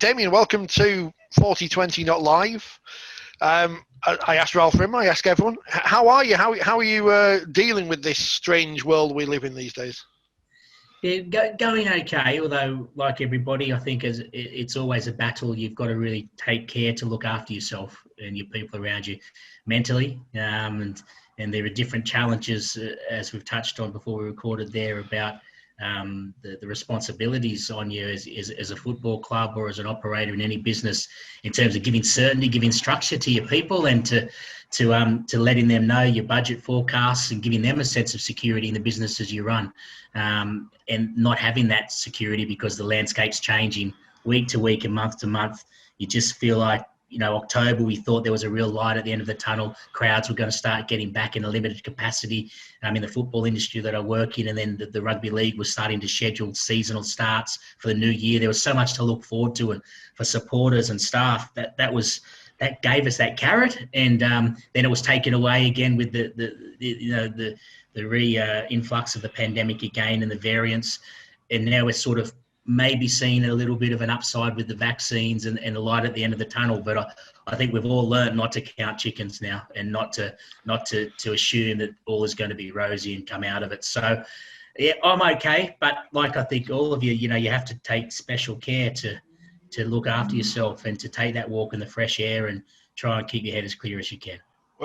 Damian, welcome to 4020 Not Live. I asked Ralph Rim, I ask everyone, how are you? How are you dealing with this strange world we live in these days? Yeah, going okay, although like everybody, I think it's always a battle. You've got to really take care to look after yourself and your people around you mentally. And there are different challenges, as we've touched on before we recorded there, about the responsibilities on you as a football club or as an operator in any business, in terms of giving certainty, giving structure to your people, and to letting them know your budget forecasts and giving them a sense of security in the businesses you run, and not having that security because the landscape's changing week to week and month to month. You just feel like, October, we thought there was a real light at the end of the tunnel. Crowds were going to start getting back in a limited capacity in the football industry that I work in. And then the rugby league was starting to schedule seasonal starts for the new year. There was so much to look forward to, and for supporters and staff, that gave us that carrot. And then it was taken away again with the influx of the pandemic again and the variants. And now we're sort of maybe seeing a little bit of an upside with the vaccines and a light at the end of the tunnel. But I think we've all learned not to count chickens now, and not to assume that all is going to be rosy and come out of it. So, yeah, I'm okay. But like I think all of you, you have to take special care to look after yourself and to take that walk in the fresh air and try and keep your head as clear as you can.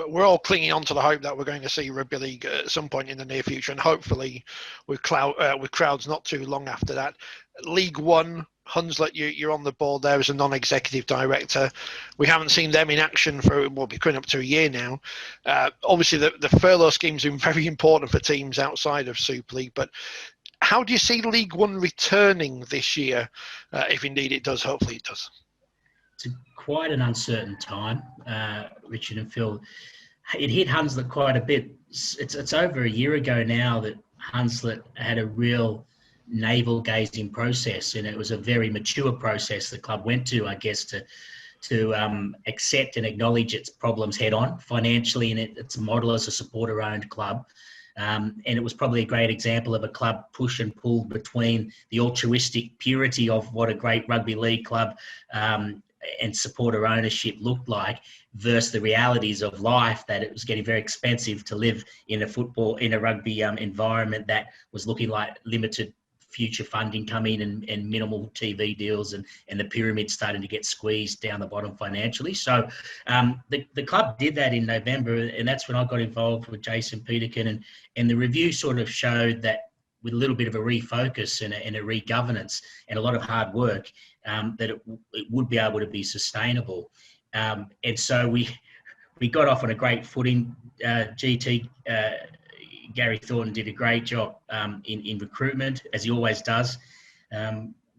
We're all clinging on to the hope that we're going to see rugby league at some point in the near future, and hopefully with crowds not too long after that. League One, Hunslet, you're on the board there as a non-executive director. We haven't seen them in action for, we'll be coming up to a year now. Obviously, the furlough scheme's been very important for teams outside of Super League, but how do you see League One returning this year, if indeed it does? Hopefully it does. It's quite an uncertain time, Richard and Phil. It hit Hunslet quite a bit. It's over a year ago now that Hunslet had a real navel-gazing process, and it was a very mature process the club went to, I guess, to accept and acknowledge its problems head-on financially, and its model as a supporter-owned club. And it was probably a great example of a club push and pull between the altruistic purity of what a great rugby league club and supporter ownership looked like, versus the realities of life, that it was getting very expensive to live in a rugby environment that was looking like limited future funding coming and minimal TV deals, and the pyramid starting to get squeezed down the bottom financially. So the club did that in November, and that's when I got involved with Jason Peterkin, and the review sort of showed that with a little bit of a refocus and a re-governance and a lot of hard work, that it would be able to be sustainable. And so we got off on a great footing. GT Gary Thornton did a great job in recruitment, as he always does.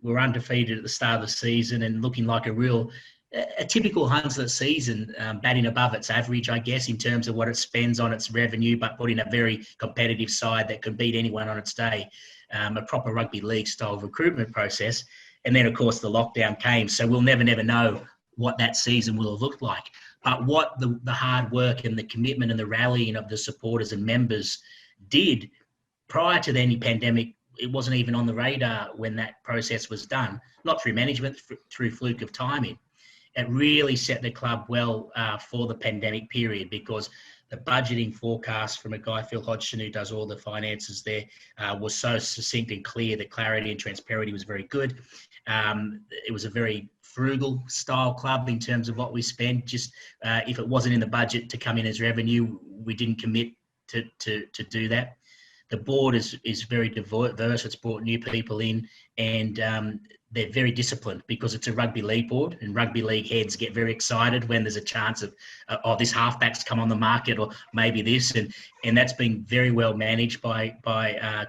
We're undefeated at the start of the season and looking like a typical Hunslet season, batting above its average, I guess, in terms of what it spends on its revenue, but putting a very competitive side that can beat anyone on its day, a proper rugby league style recruitment process. And then, of course, the lockdown came, so we'll never know what that season will have looked like. But what the hard work and the commitment and the rallying of the supporters and members did prior to any pandemic, it wasn't even on the radar when that process was done, not through management, through fluke of timing. It really set the club well for the pandemic period, because the budgeting forecast from a guy, Phil Hodgson, who does all the finances there, was so succinct and clear. The clarity and transparency was very good. It was a very frugal style club in terms of what we spent. Just if it wasn't in the budget to come in as revenue, we didn't commit to do that. The board is very diverse. It's brought new people in, and they're very disciplined because it's a rugby league board, and rugby league heads get very excited when there's a chance of, this halfback's come on the market, or maybe this, and that's been very well managed by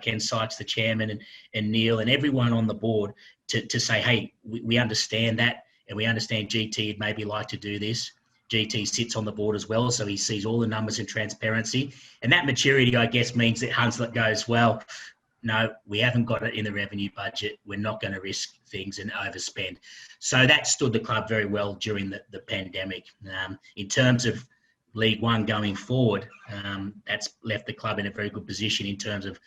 Ken Sykes, the chairman, and Neil and everyone on the board to say, hey, we understand that, and we understand GT would maybe like to do this. GT sits on the board as well, so he sees all the numbers and transparency. And that maturity, I guess, means that Hunslet goes, well, no, we haven't got it in the revenue budget. We're not going to risk things and overspend. So that stood the club very well during the pandemic. In terms of League One going forward, that's left the club in a very good position in terms of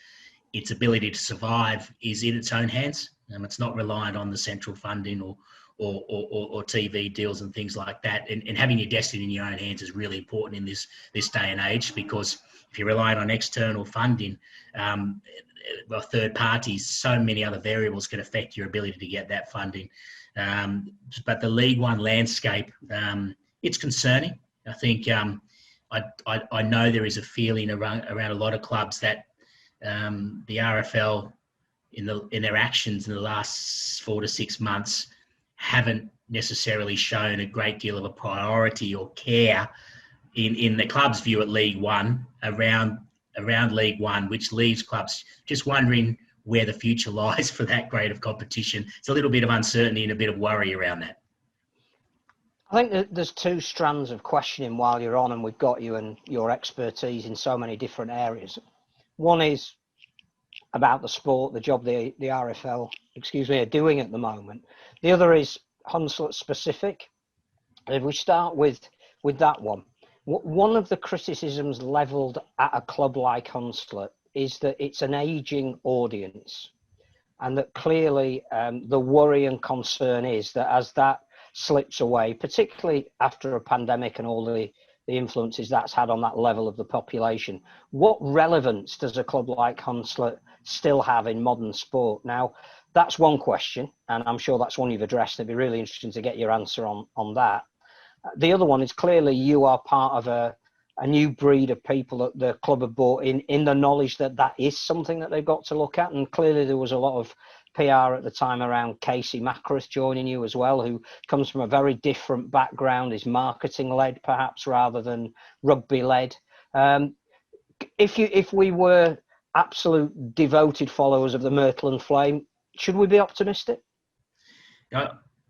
its ability to survive is in its own hands. It's not reliant on the central funding or or TV deals and things like that. And having your destiny in your own hands is really important in this day and age, because if you're relying on external funding, or third parties, so many other variables can affect your ability to get that funding. But the League One landscape, it's concerning. I think I know there is a feeling around a lot of clubs that the RFL, in their actions in the last 4 to 6 months, haven't necessarily shown a great deal of a priority or care in the club's view at League One around League One, which leaves clubs just wondering where the future lies for that grade of competition. It's a little bit of uncertainty and a bit of worry around that. I think that there's two strands of questioning while you're on, and we've got you and your expertise in so many different areas. One is about the sport, the job the RFL, are doing at the moment. The other is Hunslet specific. If we start with that one, one of the criticisms levelled at a club like Hunslet is that it's an ageing audience, and that clearly the worry and concern is that as that slips away, particularly after a pandemic and all the influences that's had on that level of the population, what relevance does a club like Hunslet still have in modern sport? Now, that's one question, and I'm sure that's one you've addressed. It'd be really interesting to get your answer on that. The other one is clearly you are part of a new breed of people that the club have brought in the knowledge that is something that they've got to look at. And clearly there was a lot of PR at the time around Casey Macris joining you as well, who comes from a very different background, is marketing led perhaps rather than rugby led. If we were absolute devoted followers of the Myrtle and Flame, should we be optimistic?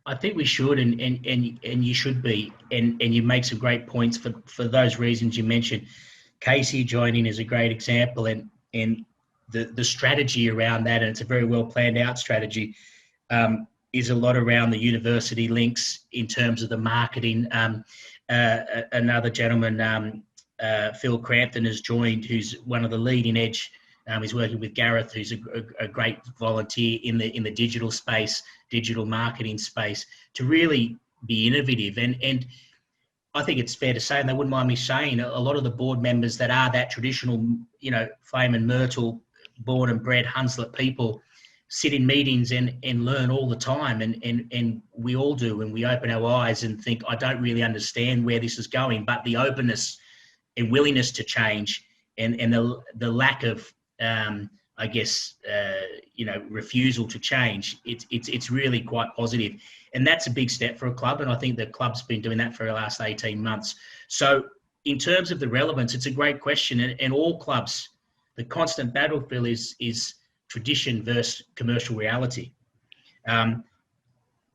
I think we should, and you should be, and you make some great points for those reasons you mentioned. Casey joining is a great example, and the strategy around that, and it's a very well planned out strategy, is a lot around the university links in terms of the marketing. Another gentleman, Phil Crampton, has joined, who's one of the leading edge. He's working with Gareth, who's a great volunteer in the digital space, digital marketing space, to really be innovative. And I think it's fair to say, and they wouldn't mind me saying, a lot of the board members that are that traditional, Flame and Myrtle, born and bred Hunslet people, sit in meetings and learn all the time. And we all do, and we open our eyes and think, I don't really understand where this is going. But the openness and willingness to change and the lack of refusal to change, it's really quite positive. And that's a big step for a club. And I think the club's been doing that for the last 18 months. So in terms of the relevance, it's a great question. And all clubs, the constant battlefield is tradition versus commercial reality.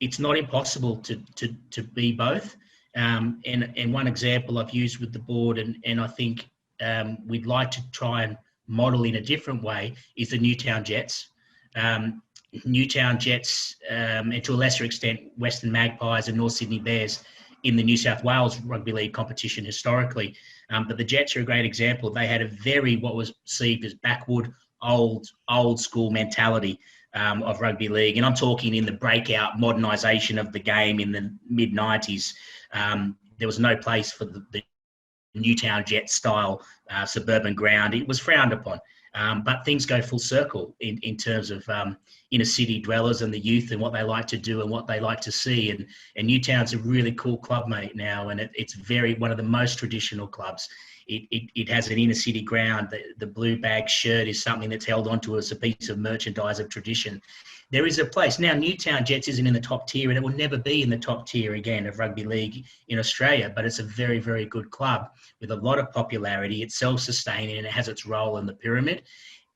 It's not impossible to be both. And one example I've used with the board, and I think we'd like to try and model in a different way, is the Newtown Jets. Newtown Jets, and to a lesser extent, Western Magpies and North Sydney Bears in the New South Wales Rugby League competition historically. But the Jets are a great example. They had a very, what was perceived as backward, old school mentality of rugby league. And I'm talking in the breakout modernisation of the game in the mid-90s. There was no place for the Newtown Jet style suburban ground. It was frowned upon. But things go full circle in terms of inner city dwellers and the youth and what they like to do and what they like to see. And Newtown's a really cool club, mate, now, and it's very one of the most traditional clubs. It has an inner city ground. The blue bag shirt is something that's held onto as a piece of merchandise of tradition. There is a place. Now, Newtown Jets isn't in the top tier, and it will never be in the top tier again of rugby league in Australia, but it's a very, very good club with a lot of popularity. It's self-sustaining, and it has its role in the pyramid.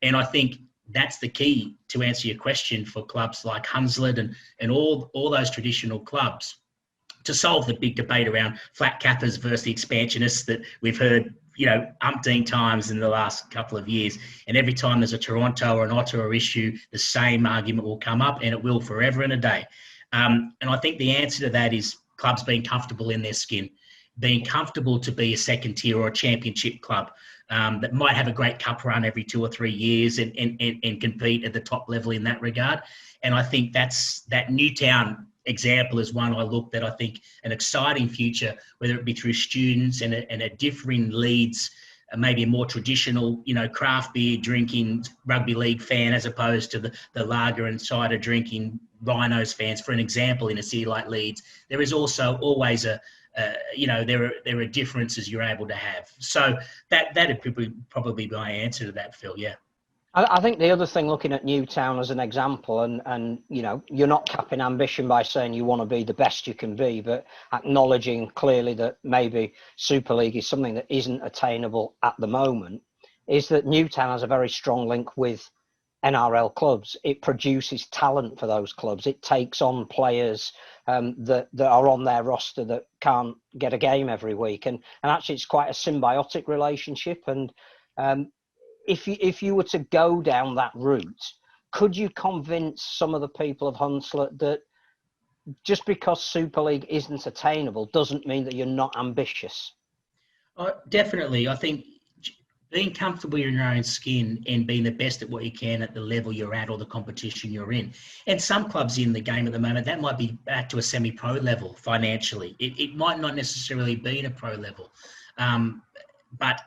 And I think that's the key to answer your question for clubs like Hunslet and all those traditional clubs, to solve the big debate around flat cappers versus the expansionists that we've heard, umpteen times in the last couple of years. And every time there's a Toronto or an Ottawa issue, the same argument will come up, and it will forever and a day. And I think the answer to that is clubs being comfortable in their skin, being comfortable to be a second tier or a championship club that might have a great cup run every 2 or 3 years and compete at the top level in that regard. And I think that Newtown example is one I looked at. I think an exciting future, whether it be through students and a differing leads, maybe a more traditional, craft beer drinking rugby league fan as opposed to the lager and cider drinking Rhinos fans. For an example, in a city like Leeds, there is also always there are differences you're able to have. So that'd probably be my answer to that, Phil. Yeah. I think the other thing, looking at Newtown as an example, and you're not capping ambition by saying you want to be the best you can be, but acknowledging clearly that maybe Super League is something that isn't attainable at the moment, is that Newtown has a very strong link with NRL clubs. It produces talent for those clubs. It takes on players that are on their roster that can't get a game every week, and actually it's quite a symbiotic relationship. And if you were to go down that route, could you convince some of the people of Hunslet that just because Super League isn't attainable doesn't mean that you're not ambitious? Definitely. I think being comfortable in your own skin and being the best at what you can at the level you're at or the competition you're in. And some clubs in the game at the moment, that might be back to a semi-pro level financially. It might not necessarily be in a pro level. But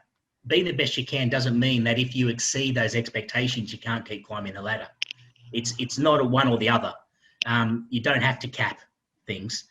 being the best you can doesn't mean that if you exceed those expectations, you can't keep climbing the ladder. It's not a one or the other. You don't have to cap things.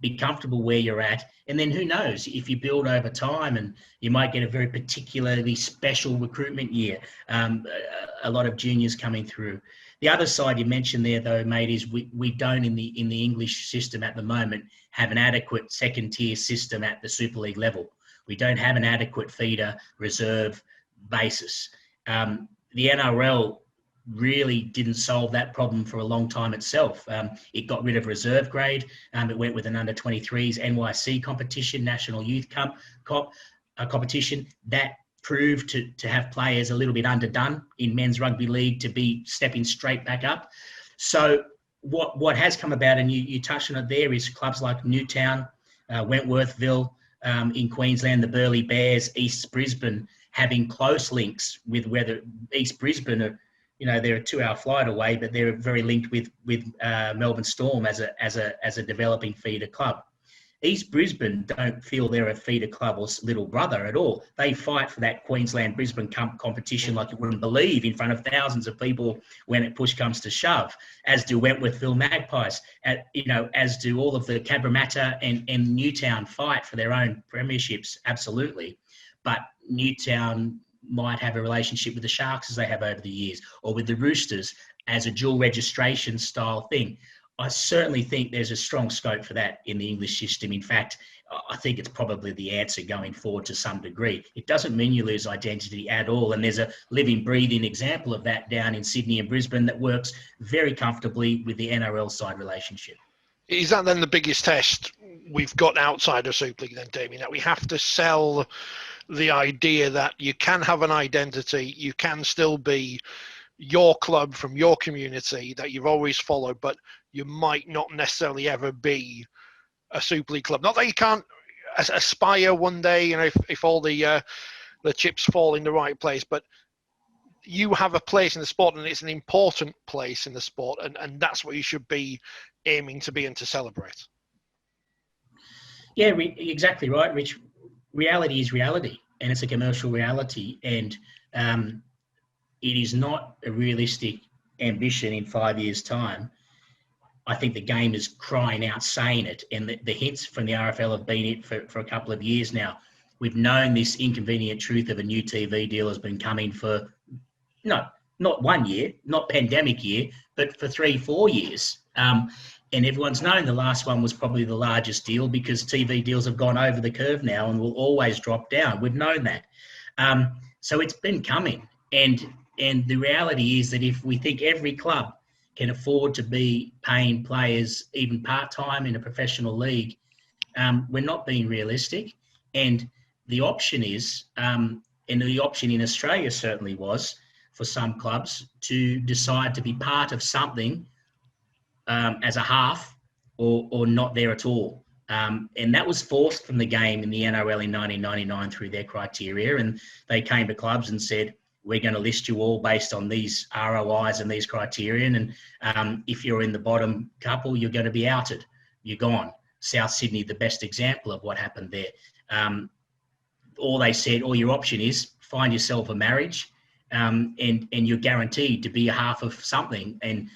Be comfortable where you're at. And then who knows, if you build over time, and you might get a very particularly special recruitment year, a lot of juniors coming through. The other side you mentioned there, though, mate, is we don't in the English system at the moment have an adequate second-tier system at the Super League level. We don't have an adequate feeder reserve basis. The NRL really didn't solve that problem for a long time itself. It got rid of reserve grade. It went with an under-23s NYC competition, National Youth competition. That proved to have players a little bit underdone in men's rugby league to be stepping straight back up. So what has come about, and you touched on it there, is clubs like Newtown, Wentworthville, in Queensland, the Burleigh Bears, East Brisbane, having close links with whether East Brisbane are, they're a 2-hour flight away, but they're very linked with Melbourne Storm as a developing feeder club. East Brisbane don't feel they're a feeder club or little brother at all. They fight for that Queensland-Brisbane competition like you wouldn't believe, in front of thousands of people when push comes to shove, as do Wentworthville Magpies, as do all of the Cabramatta and Newtown fight for their own premierships, absolutely. But Newtown might have a relationship with the Sharks as they have over the years, or with the Roosters as a dual registration style thing. I certainly think there's a strong scope for that in the English system. In fact, I think it's probably the answer going forward to some degree. It doesn't mean you lose identity at all. And there's a living, breathing example of that down in Sydney and Brisbane that works very comfortably with the NRL side relationship. Is that then the biggest test we've got outside of Super League then, Damian, that we have to sell the idea that you can have an identity, you can still be your club from your community that you've always followed, but you might not necessarily ever be a Super League club. Not that you can't aspire one day, if all the chips fall in the right place, but you have a place in the sport, and it's an important place in the sport, and that's what you should be aiming to be and to celebrate. Yeah, exactly right, Rich. Reality is reality, and it's a commercial reality, and it is not a realistic ambition in 5 years' time. I think the game is crying out saying it, and the hints from the RFL have been it for a couple of years now. We've known this inconvenient truth of a new TV deal has been coming for, not 1 year, not pandemic year, but for 3-4 years. And everyone's known the last one was probably the largest deal, because TV deals have gone over the curve now and will always drop down. We've known that. So it's been coming. And the reality is that if we think every club can afford to be paying players even part-time in a professional league, we're not being realistic. And the option is, and the option in Australia certainly was for some clubs, to decide to be part of something as a half or not there at all. And that was forced from the game in the NRL in 1999 through their criteria. And they came to clubs and said, we're going to list you all based on these ROIs and these criterion. And if you're in the bottom couple, you're going to be outed. You're gone. South Sydney, the best example of what happened there. All they said, all your option is find yourself a marriage, and you're guaranteed to be a half of something. And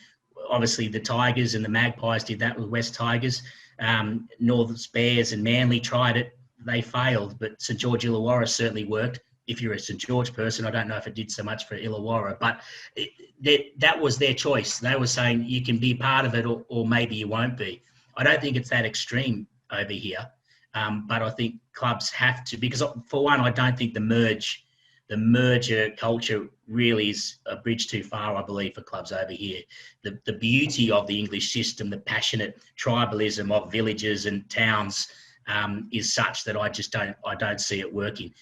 obviously the Tigers and the Magpies did that with West Tigers. Northern Bears and Manly tried it. They failed, but St George Illawarra certainly worked. If you're a St George person, I don't know if it did so much for Illawarra, but that was their choice. They were saying you can be part of it or maybe you won't be. I don't think it's that extreme over here, but I think clubs have to, because for one, I don't think the merger culture really is a bridge too far, I believe, for clubs over here. The beauty of the English system, the passionate tribalism of villages and towns is such that I don't see it working.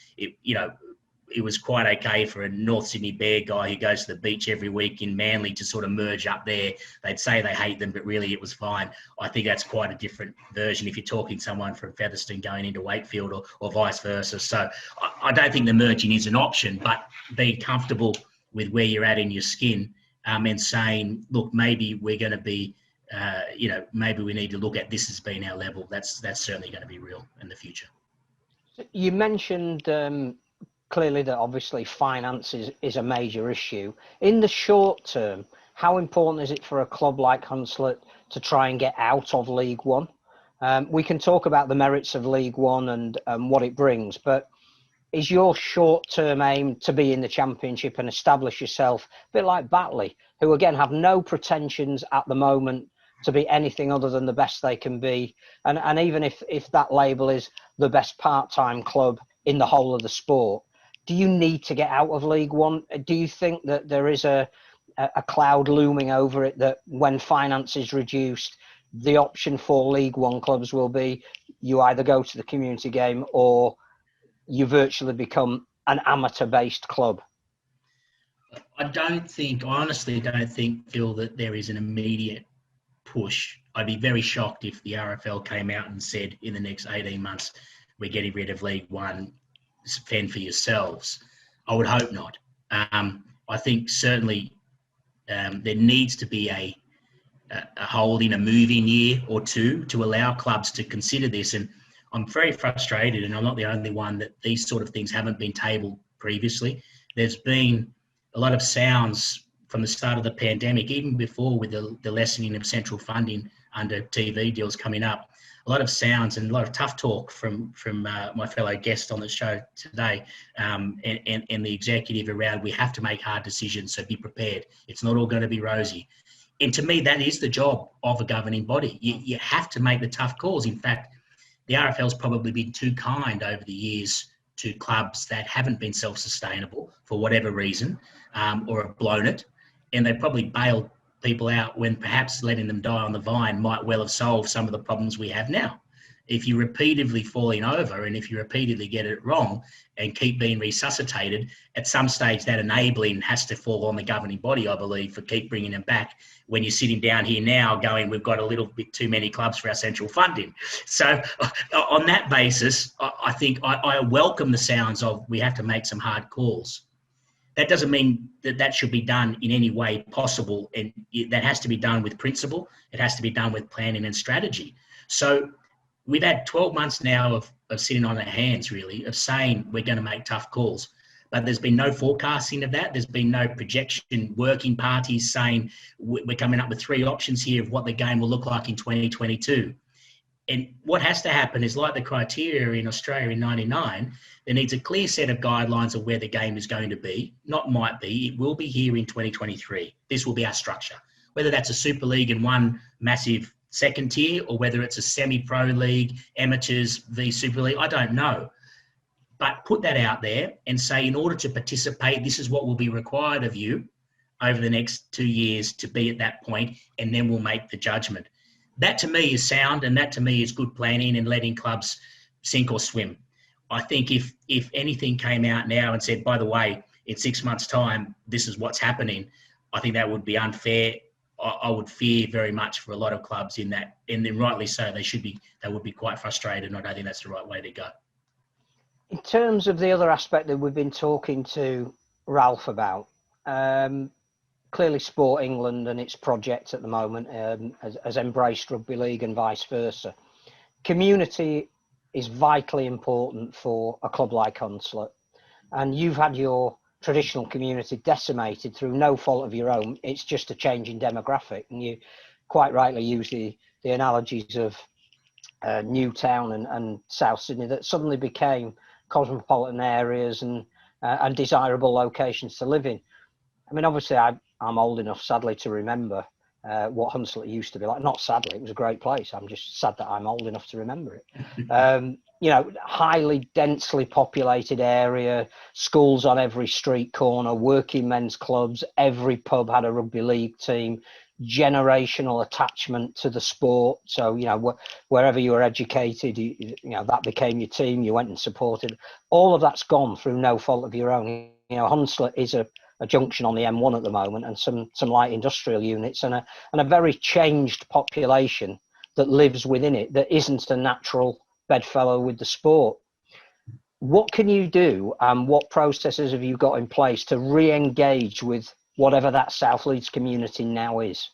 It was quite okay for a North Sydney Bear guy who goes to the beach every week in Manly to sort of merge up there. They'd say they hate them, but really it was fine. I think that's quite a different version if you're talking someone from Featherstone going into Wakefield or vice versa. So I don't think the merging is an option, but being comfortable with where you're at in your skin and saying, look, maybe we're going to be, maybe we need to look at this as being our level. That's certainly going to be real in the future. You mentioned clearly that obviously finance is a major issue. In the short term, how important is it for a club like Hunslet to try and get out of League One? We can talk about the merits of League One and what it brings, but is your short-term aim to be in the Championship and establish yourself, a bit like Batley, who again have no pretensions at the moment to be anything other than the best they can be, and even if that label is the best part-time club in the whole of the sport, do you need to get out of League One? Do you think that there is a cloud looming over it that when finance is reduced, the option for League One clubs will be you either go to the community game or you virtually become an amateur-based club? I honestly don't think, Phil, that there is an immediate push. I'd be very shocked if the RFL came out and said in the next 18 months, we're getting rid of League One, fend for yourselves. I would hope not. I think certainly there needs to be a hold in a moving year or two to allow clubs to consider this. And I'm very frustrated, and I'm not the only one, that these sort of things haven't been tabled previously. There's been a lot of sounds from the start of the pandemic, even before with the lessening of central funding under TV deals coming up. A lot of sounds and a lot of tough talk from my fellow guest on the show today, and the executive around, we have to make hard decisions, so be prepared. It's not all going to be rosy. And to me, that is the job of a governing body. You have to make the tough calls. In fact, the RFL's probably been too kind over the years to clubs that haven't been self-sustainable for whatever reason, or have blown it. And they probably bailed people out when perhaps letting them die on the vine might well have solved some of the problems we have now. If you're repeatedly falling over and if you repeatedly get it wrong and keep being resuscitated, at some stage that enabling has to fall on the governing body, I believe, for keep bringing them back when you're sitting down here now going, we've got a little bit too many clubs for our central funding. So on that basis, I think I welcome the sounds of we have to make some hard calls. That doesn't mean that should be done in any way possible, and that has to be done with principle. It has to be done with planning and strategy. So we've had 12 months now of sitting on our hands, really, of saying we're going to make tough calls. But there's been no forecasting of that. There's been no projection, working parties saying we're coming up with 3 options here of what the game will look like in 2022. And what has to happen is, like the criteria in Australia in 99, there needs a clear set of guidelines of where the game is going to be. Not might be, it will be here in 2023. This will be our structure. Whether that's a Super League and one massive second tier, or whether it's a semi-pro league, amateurs v Super League, I don't know. But put that out there and say, in order to participate, this is what will be required of you over the next 2 years to be at that point, and then we'll make the judgment. That to me is sound, and that to me is good planning and letting clubs sink or swim. I think if anything came out now and said, by the way, in 6 months' time, this is what's happening, I think that would be unfair. I would fear very much for a lot of clubs in that, and then rightly so, they would be quite frustrated, and I don't think that's the right way to go. In terms of the other aspect that we've been talking to Ralph about. Clearly, Sport England and its project at the moment has embraced rugby league and vice versa. Community is vitally important for a club like Hunslet, and you've had your traditional community decimated through no fault of your own. It's just a change in demographic, and you quite rightly use the analogies of Newtown and South Sydney that suddenly became cosmopolitan areas and desirable locations to live in. I mean, obviously, I'm old enough, sadly, to remember what Hunslet used to be like. Not sadly, it was a great place. I'm just sad that I'm old enough to remember it. You know, highly densely populated area, schools on every street corner, working men's clubs, every pub had a rugby league team, generational attachment to the sport. So, you know, wherever you were educated, you know, that became your team. You went and supported. All of that's gone through no fault of your own. You know, Hunslet is a junction on the M1 at the moment, and some light industrial units, and a very changed population that lives within it that isn't a natural bedfellow with the sport. What can you do, and what processes have you got in place to re-engage with whatever that South Leeds community now is?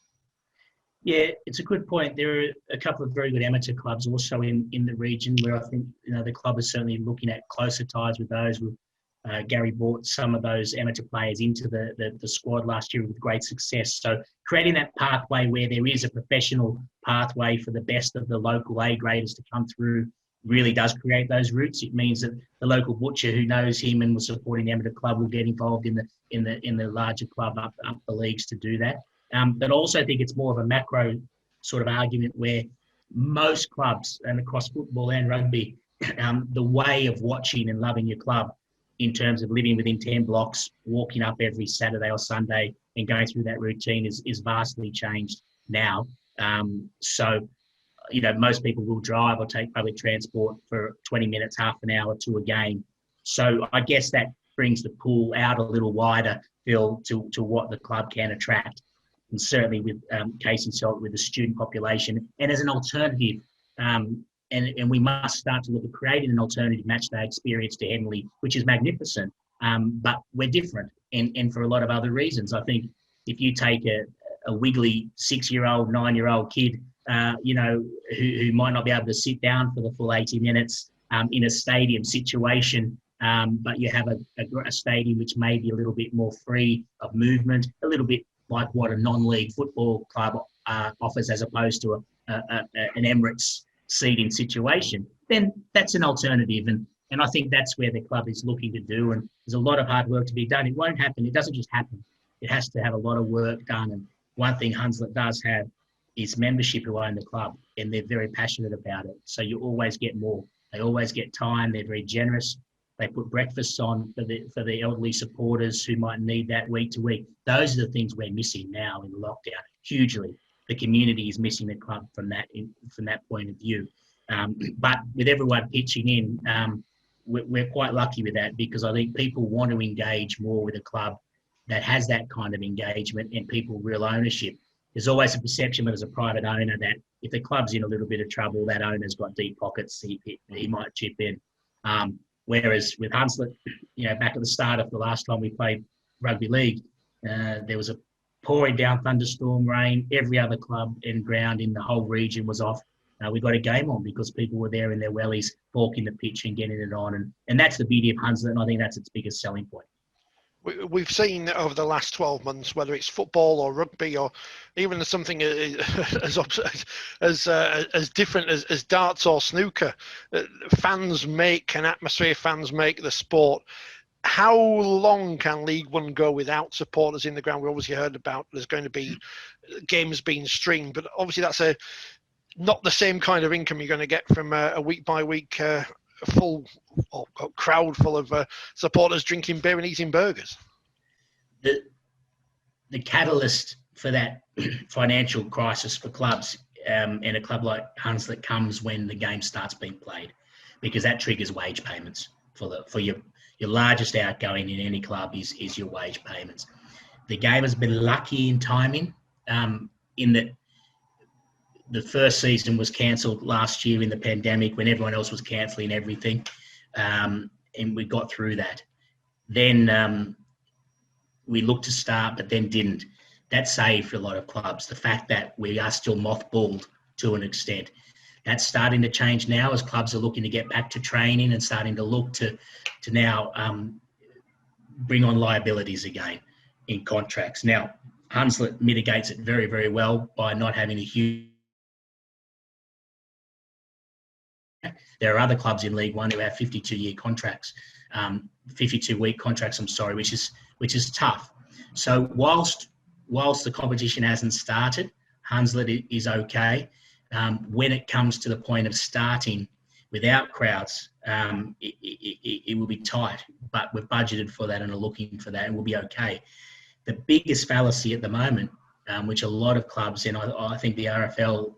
Yeah, it's a good point. There are a couple of very good amateur clubs also in the region where I think, you know, the club is certainly looking at closer ties with those. Gary brought some of those amateur players into the squad last year with great success. So creating that pathway where there is a professional pathway for the best of the local A graders to come through really does create those roots. It means that the local butcher who knows him and was supporting the amateur club will get involved in the larger club up the leagues to do that. But also I think it's more of a macro sort of argument where most clubs, and across football and rugby, the way of watching and loving your club in terms of living within 10 blocks, walking up every Saturday or Sunday and going through that routine is vastly changed now. So, you know, most people will drive or take public transport for 20 minutes, half an hour to a game. So I guess that brings the pool out a little wider, Phil, to what the club can attract. And certainly with Casey Salt, with the student population, and as an alternative, and we must start to look at creating an alternative matchday experience to Henley, which is magnificent, but we're different, and for a lot of other reasons. I think if you take a wiggly 6-year-old, 9-year-old kid, you know, who might not be able to sit down for the full 80 minutes in a stadium situation, but you have a stadium which may be a little bit more free of movement, a little bit like what a non-league football club offers as opposed to an Emirates seeding situation, then that's an alternative. And I think that's where the club is looking to do. And there's a lot of hard work to be done. It won't happen. It doesn't just happen. It has to have a lot of work done. And one thing Hunslet does have is membership who own the club, and they're very passionate about it. So you always get more. They always get time. They're very generous. They put breakfasts on for the elderly supporters who might need that week to week. Those are the things we're missing now in lockdown, hugely. The community is missing the club from that point of view. But with everyone pitching in, we're quite lucky with that, because I think people want to engage more with a club that has that kind of engagement and people real ownership. There's always a perception as a private owner that if the club's in a little bit of trouble, that owner's got deep pockets, he might chip in. Whereas with Hunslet, you know, back at the start of the last time we played rugby league, there was a pouring down thunderstorm rain. Every other club and ground in the whole region was off. We got a game on because people were there in their wellies, forking the pitch and getting it on. And that's the beauty of Hunslet, and I think that's its biggest selling point. We've seen over the last 12 months, whether it's football or rugby or even something as different as darts or snooker, fans make an atmosphere, fans make the sport. How long can League One go without supporters in the ground? We obviously heard about there's going to be games being streamed, but obviously that's not the same kind of income you're going to get from a week-by-week full crowd full of supporters drinking beer and eating burgers. The catalyst for that financial crisis for clubs and a club like Hunslet comes when the game starts being played, because that triggers wage payments for your largest outgoing in any club is your wage payments. The game has been lucky in timing, in that the first season was cancelled last year in the pandemic when everyone else was cancelling everything, and we got through that. Then we looked to start, but then didn't. That saved for a lot of clubs. The fact that we are still mothballed to an extent. That's starting to change now as clubs are looking to get back to training and starting to look to now bring on liabilities again in contracts. Now, Hunslet mitigates it very, very well by not having a huge... There are other clubs in League One who have 52-year contracts, 52-week contracts, which is tough. So whilst the competition hasn't started, Hunslet is okay. When it comes to the point of starting without crowds, it will be tight, but we've budgeted for that and are looking for that, and we'll be okay. The biggest fallacy at the moment, which a lot of clubs, and I think the RFL,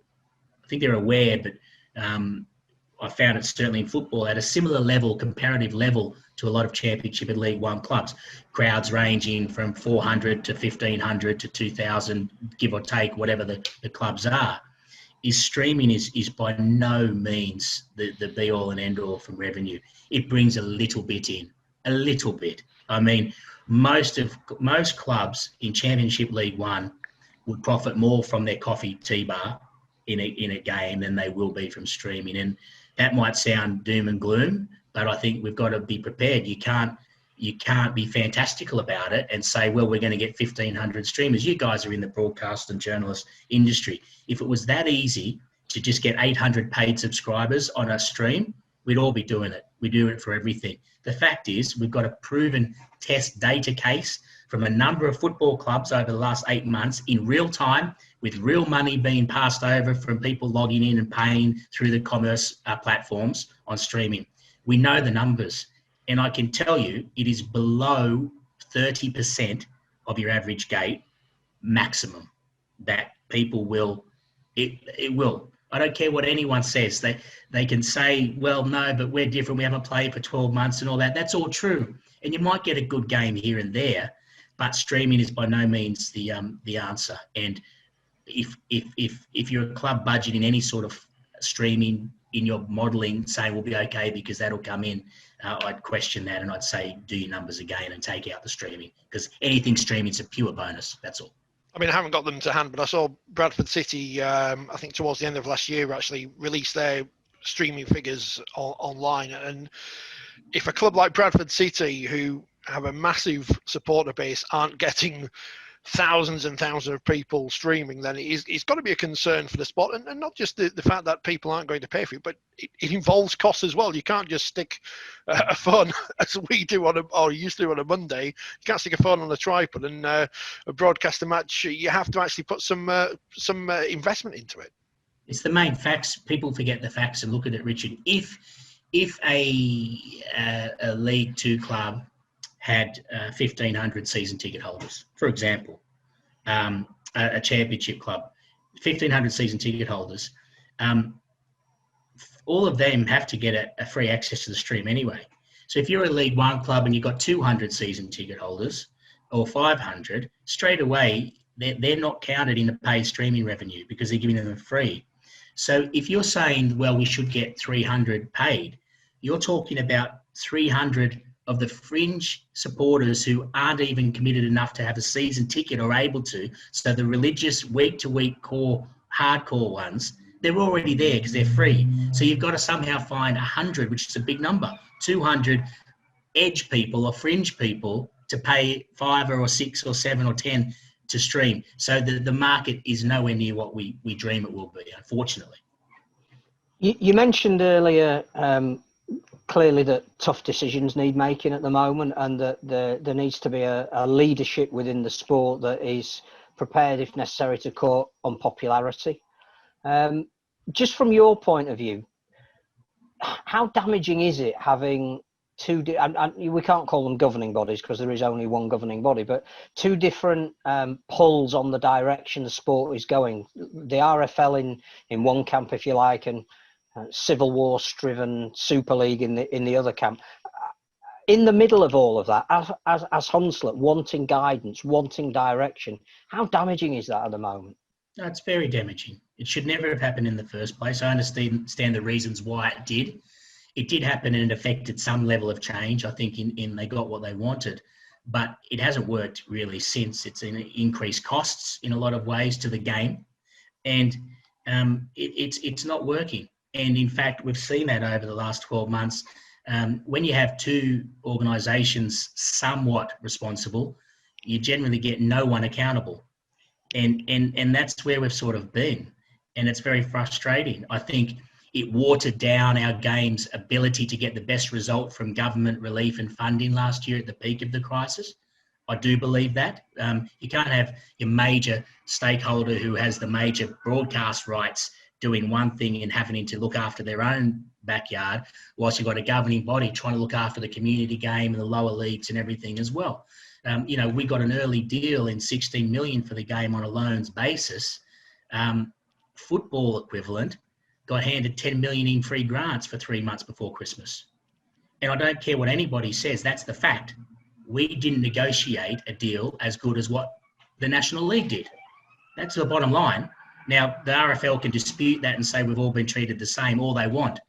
I think they're aware, but I found it certainly in football at a similar level, comparative level to a lot of Championship and League One clubs. Crowds ranging from 400 to 1,500 to 2,000, give or take, whatever the clubs are. Streaming is by no means the be-all and end-all from revenue. It brings a little bit in, a little bit. I mean, most clubs in Championship League One would profit more from their coffee tea bar in a game than they will be from streaming. And that might sound doom and gloom, but I think we've got to be prepared. You can't be fantastical about it and say, well, we're going to get 1,500 streamers. You guys are in the broadcast and journalist industry. If it was that easy to just get 800 paid subscribers on a stream, we'd all be doing it. We do it for everything. The fact is, we've got a proven test data case from a number of football clubs over the last 8 months in real time, with real money being passed over from people logging in and paying through the commerce platforms on streaming. We know the numbers. And I can tell you, it is below 30% of your average gate maximum that people will, it will. I don't care what anyone says. They can say, well, no, but we're different. We haven't played for 12 months and all that. That's all true. And you might get a good game here and there, but streaming is by no means the answer. And if you're a club budgeting any sort of streaming in your modelling, saying we'll be okay because that'll come in, I'd question that, and I'd say do your numbers again and take out the streaming, because anything streaming is a pure bonus. That's all. I mean, I haven't got them to hand, but I saw Bradford City, I think towards the end of last year, actually released their streaming figures online. And if a club like Bradford City, who have a massive supporter base, aren't getting thousands and thousands of people streaming, then it's got to be a concern for the sport. And not just the fact that people aren't going to pay for it, but it involves costs as well. You can't just stick a phone, as we do or used to on a Monday. You can't stick a phone on a tripod and broadcast a match. You have to actually put some investment into it. It's the main facts. People forget the facts and look at it, Richard. If a League Two club had 1,500 season ticket holders, for example, a championship club, 1,500 season ticket holders, all of them have to get a free access to the stream anyway. So if you're a League One club and you've got 200 season ticket holders or 500, straight away, they're not counted in the paid streaming revenue because they're giving them free. So if you're saying, well, we should get 300 paid, you're talking about 300 of the fringe supporters who aren't even committed enough to have a season ticket or able to. So the religious week-to-week core, hardcore ones, they're already there because they're free. So you've got to somehow find 100, which is a big number, 200 edge people or fringe people to pay 5 or 6 or 7 or 10 to stream. So the market is nowhere near what we dream it will be, unfortunately. You mentioned earlier clearly that tough decisions need making at the moment, and that there needs to be a leadership within the sport that is prepared, if necessary, to cut unpopularity. Just from your point of view, how damaging is it having two, and we can't call them governing bodies because there is only one governing body, but two different pulls on the direction the sport is going? The RFL in one camp, if you like, and Civil War-striven Super League in the other camp. In the middle of all of that, as Hunslet, wanting guidance, wanting direction, how damaging is that at the moment? No, it's very damaging. It should never have happened in the first place. I understand the reasons why it did. It did happen and it affected some level of change. I think in they got what they wanted. but it hasn't worked really since. It's increased costs in a lot of ways to the game, and it's not working. And in fact, we've seen that over the last 12 months. When you have two organisations somewhat responsible, you generally get no one accountable. And that's where we've sort of been. And it's very frustrating. I think it watered down our game's ability to get the best result from government relief and funding last year at the peak of the crisis. I do believe that. You can't have your major stakeholder who has the major broadcast rights doing one thing and having to look after their own backyard, whilst you've got a governing body trying to look after the community game and the lower leagues and everything as well. We got an early deal in 16 million for the game on a loans basis. Football equivalent got handed 10 million in free grants for 3 months before Christmas. And I don't care what anybody says, that's the fact. We didn't negotiate a deal as good as what the National League did. That's the bottom line. Now, the RFL can dispute that and say we've all been treated the same, all they want.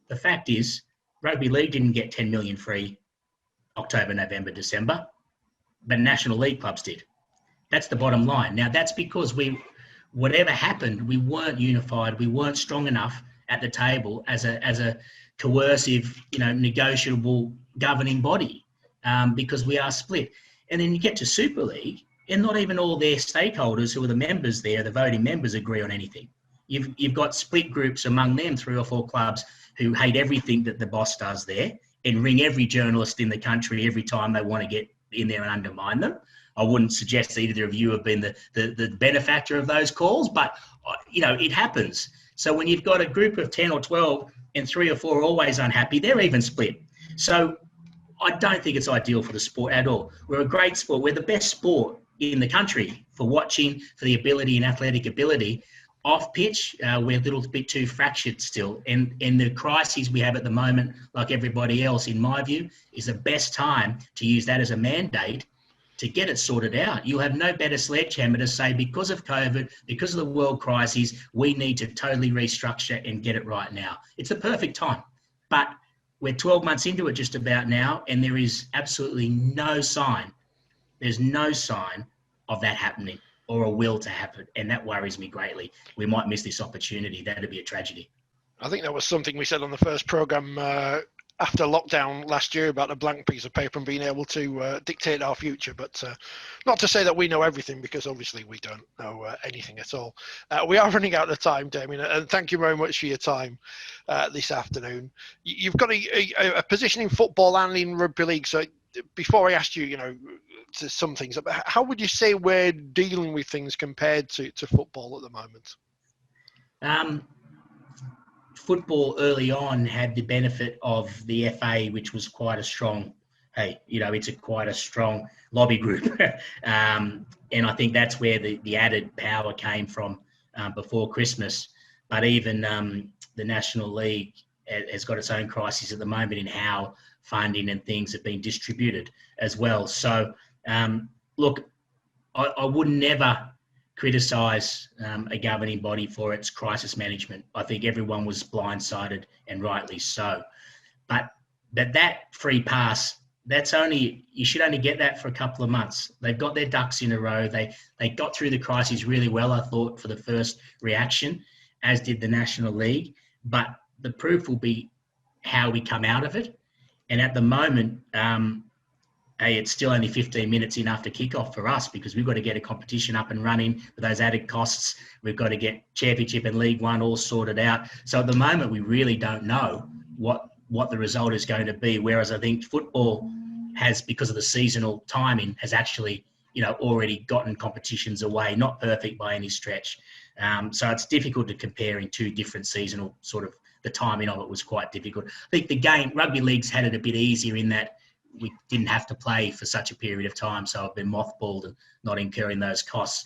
The fact is, Rugby League didn't get 10 million free October, November, December, but National League clubs did. That's the bottom line. Now, that's because whatever happened, we weren't unified. We weren't strong enough at the table as a coercive, negotiable governing body, because we are split. And then you get to Super League, and not even all their stakeholders who are the members there, the voting members, agree on anything. You've got split groups among them, 3 or 4 clubs who hate everything that the boss does there and ring every journalist in the country every time they want to get in there and undermine them. I wouldn't suggest either of you have been the benefactor of those calls, but it happens. So when you've got a group of 10 or 12 and 3 or 4 are always unhappy, they're even split. So I don't think it's ideal for the sport at all. We're a great sport. We're the best sport in the country for watching, for the ability and athletic ability. Off pitch, we're a little bit too fractured still. And the crises we have at the moment, like everybody else, in my view, is the best time to use that as a mandate to get it sorted out. You'll have no better sledgehammer to say, because of COVID, because of the world crises, we need to totally restructure and get it right now. It's the perfect time. But we're 12 months into it just about now, and there is absolutely no sign. There's no sign of that happening or a will to happen, and that worries me greatly. We might miss this opportunity. That'd be a tragedy. I think that was something we said on the first programme after lockdown last year about a blank piece of paper and being able to dictate our future. But not to say that we know everything, because obviously we don't know anything at all. We are running out of time, Damian, and thank you very much for your time this afternoon. You've got a position in football and in rugby league. So before I asked you, to some things, how would you say we're dealing with things compared to football at the moment? Football early on had the benefit of the FA, which was quite a strong, it's quite a strong lobby group. And I think that's where the added power came from before Christmas. But even the National League has got its own crisis at the moment in how funding and things have been distributed as well. So, look, I would never criticise a governing body for its crisis management. I think everyone was blindsided, and rightly so. But that free pass, you should only get that for a couple of months. They've got their ducks in a row. They got through the crisis really well, I thought, for the first reaction, as did the National League. But the proof will be how we come out of it. And at the moment, it's still only 15 minutes in after kickoff for us, because we've got to get a competition up and running with those added costs. We've got to get Championship and League One all sorted out. So at the moment, we really don't know what the result is going to be. Whereas I think football has, because of the seasonal timing, has actually, already gotten competitions away. Not perfect by any stretch. So it's difficult to compare in two different seasonal sort of, the timing of it was quite difficult. I think the game, rugby league's had it a bit easier in that we didn't have to play for such a period of time, so I've been mothballed and not incurring those costs.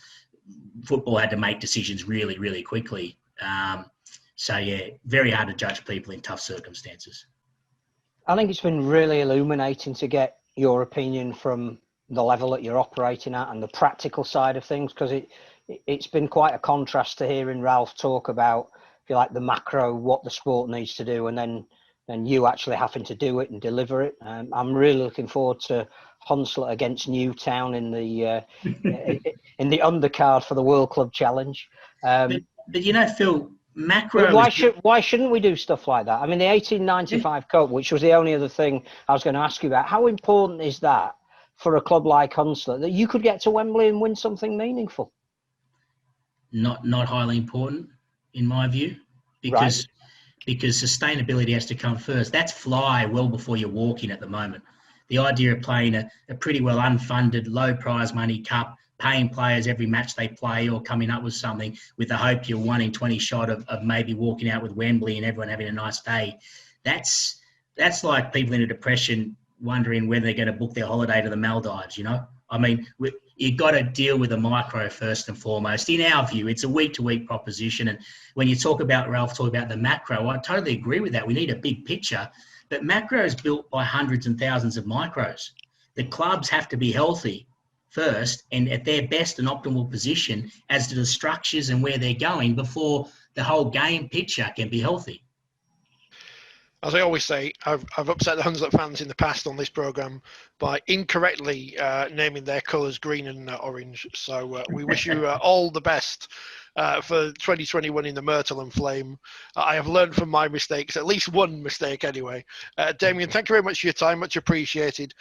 Football had to make decisions really, really quickly. So, yeah, very hard to judge people in tough circumstances. I think it's been really illuminating to get your opinion from the level that you're operating at and the practical side of things, because it's been quite a contrast to hearing Ralph talk about, if you like, the macro, what the sport needs to do, and then you actually having to do it and deliver it. I'm really looking forward to Hunslet against Newtown in the in the undercard for the World Club Challenge. But Phil, macro. But why shouldn't we do stuff like that? I mean, the 1895 Cup, which was the only other thing I was going to ask you about, how important is that for a club like Hunslet that you could get to Wembley and win something meaningful? Not highly important, in my view, because sustainability has to come first. That's fly well before you're walking at the moment. The idea of playing a pretty well unfunded, low prize money cup, paying players every match they play or coming up with something with the hope you're 1 in 20 shot of maybe walking out with Wembley and everyone having a nice day. That's like people in a depression wondering when they're going to book their holiday to the Maldives, you know? I mean, you've got to deal with the micro first and foremost. In our view, it's a week-to-week proposition. And when you talk about, Ralph, talk about the macro, I totally agree with that. We need a big picture. But macro is built by hundreds and thousands of micros. The clubs have to be healthy first and at their best and optimal position as to the structures and where they're going before the whole game picture can be healthy. As I always say, I've upset the Hunslet fans in the past on this programme by incorrectly naming their colours green and orange. So we wish you all the best for 2021 in the Myrtle and Flame. I have learned from my mistakes, at least one mistake anyway. Damian, thank you very much for your time, much appreciated.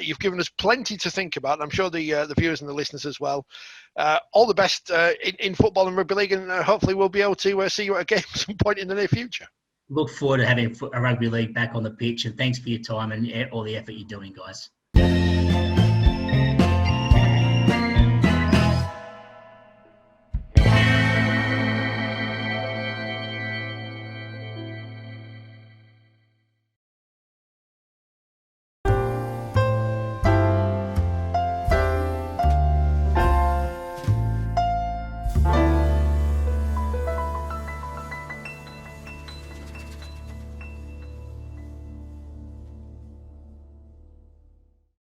You've given us plenty to think about. I'm sure the viewers and the listeners as well. All the best in football and rugby league, and hopefully we'll be able to see you at a game at some point in the near future. Look forward to having a rugby league back on the pitch, and thanks for your time and all the effort you're doing, guys.